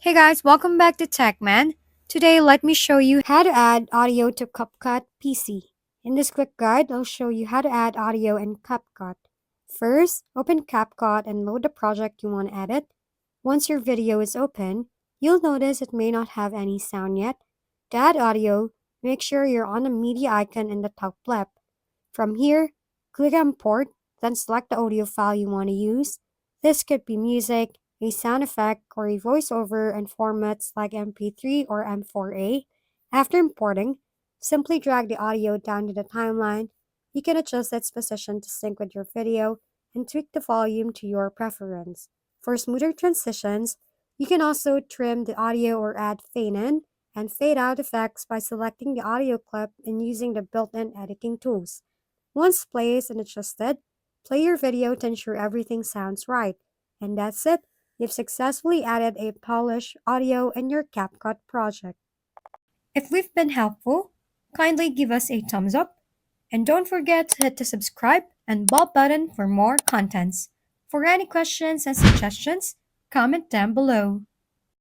Hey guys, welcome back to TechMan. Today, let me show you how to add audio to CapCut PC. In this quick guide, I'll show you how to add audio in CapCut. First, open CapCut and load the project you want to edit. Once your video is open, you'll notice it may not have any sound yet. To add audio, make sure you're on the media icon in the top left. From here, click Import, then select the audio file you want to use. This could be music, a sound effect, or a voiceover in formats like MP3 or M4A. After importing, simply drag the audio down to the timeline. You can adjust its position to sync with your video and tweak the volume to your preference. For smoother transitions, you can also trim the audio or add fade in and fade out effects by selecting the audio clip and using the built-in editing tools. Once placed and adjusted, play your video to ensure everything sounds right. And that's it. You've successfully added a polished audio in your CapCut project. If we've been helpful, kindly give us a thumbs up and don't forget to hit the subscribe and bell button for more contents. For any questions and suggestions, comment down below.